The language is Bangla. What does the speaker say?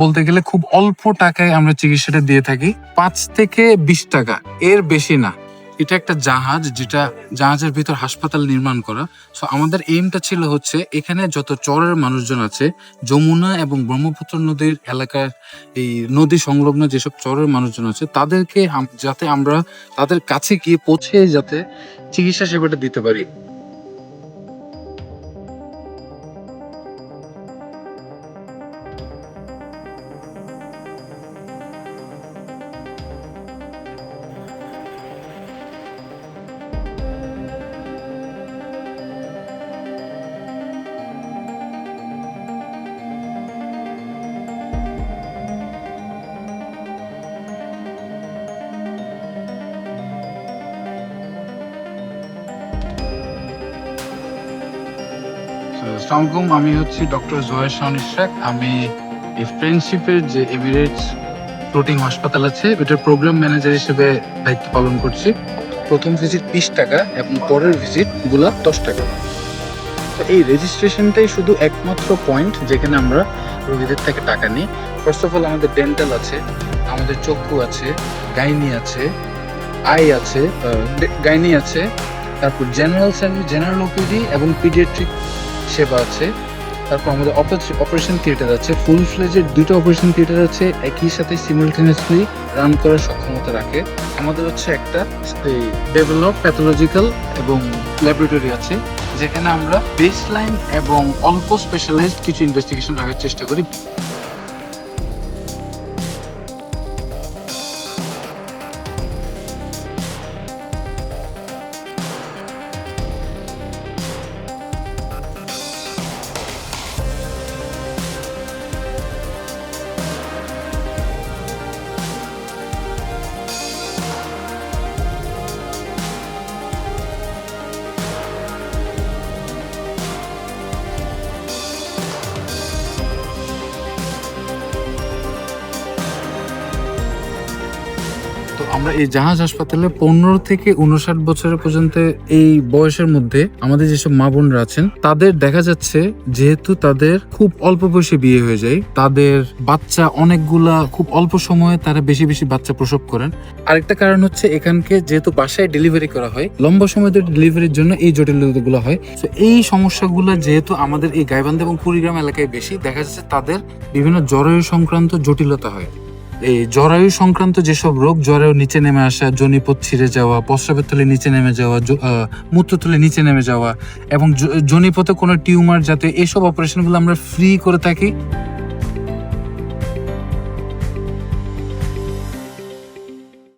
বলতে গেলে খুব অল্প টাকায় আমরা চিকিৎসাটা দিয়ে থাকি, 5 থেকে 20 টাকা, এর বেশি না। এটা একটা জাহাজ, যেটা জাহাজের ভিতর হাসপাতাল নির্মাণ করা। সো আমাদের এইমটা ছিল হচ্ছে এখানে যত চরের মানুষজন আছে, যমুনা এবং ব্রহ্মপুত্র নদীর এলাকার এই নদী সংলগ্ন যেসব চরের মানুষজন আছে, তাদেরকে যাতে আমরা তাদের কাছে গিয়ে পৌঁছে যাতে চিকিৎসা সেবাটা দিতে পারি। আসসালামু আলাইকুম, আমি হচ্ছি ডক্টর জোহের শাহন ইশরাক। আমি এই ফ্রেন্ডশিপের যে এমিরেটস ফ্লোটিং হাসপাতাল আছে, এটার প্রোগ্রাম ম্যানেজার হিসেবে দায়িত্ব পালন করছি। প্রথম ভিজিট 20 টাকা এবং পরের ভিজিট গুলা 10 টাকা। তো এই রেজিস্ট্রেশনটাই শুধু একমাত্র পয়েন্ট যেখানে আমরা রোগীদের থেকে টাকা নিই। ফার্স্ট অফ অল আমাদের ডেন্টাল আছে, আমাদের চক্ষু আছে, গাইনি আছে, আই আছে, গাইনি আছে, তারপর জেনারেল ওপিডি এবং পিডিয়াট্রিক সেবা আছে। তারপর আমাদের অপারেশন থিয়েটার আছে, ফুল ফ্লেজের 2টা অপারেশন থিয়েটার আছে, একই সাথে সিমিলটেনিয়াসলি রান করার সক্ষমতা রাখে। আমাদের হচ্ছে একটা ডেভেলপ প্যাথোলজিক্যাল এবং ল্যাবরেটরি আছে, যেখানে আমরা বেসলাইন এবং অল্প স্পেশালাইজড কিছু ইনভেস্টিগেশন রাখার চেষ্টা করি। তো আমরা এই জাহাজ হাসপাতালে 15 থেকে 59 বছরের পর্যন্ত এই বয়সের মধ্যে আমাদের যেসব মা বোনরা আছেন, তাদের দেখা যাচ্ছে যেহেতু তাদের খুব অল্প বয়সে বিয়ে হয়ে যায়, তাদের বাচ্চা অনেকগুলা খুব অল্প সময়ে তারা বেশি বেশি বাচ্চা প্রসব করেন। আরেকটা কারণ হচ্ছে এখানকে যেহেতু বাসায় ডেলিভারি করা হয়, লম্বা সময় ধরে ডেলিভারির জন্য এই জটিলতাগুলো হয়। তো এই সমস্যাগুলো যেহেতু আমাদের এই গাইবান্ধা এবং কুড়িগ্রাম এলাকায় বেশি, দেখা যাচ্ছে তাদের বিভিন্ন জরায়ু সংক্রান্ত জটিলতা হয়। এই জরায়ু সংক্রান্ত যেসব রোগ, জরায়ু নিচে নেমে আসা, জনিপথ ছিঁড়ে যাওয়া, প্রস্রাবের থলে নিচে নেমে যাওয়া, মূত্রথলে নিচে নেমে যাওয়া এবং জনিপথে কোনো টিউমার, যাতে এসব অপারেশনগুলো আমরা ফ্রি করে থাকি।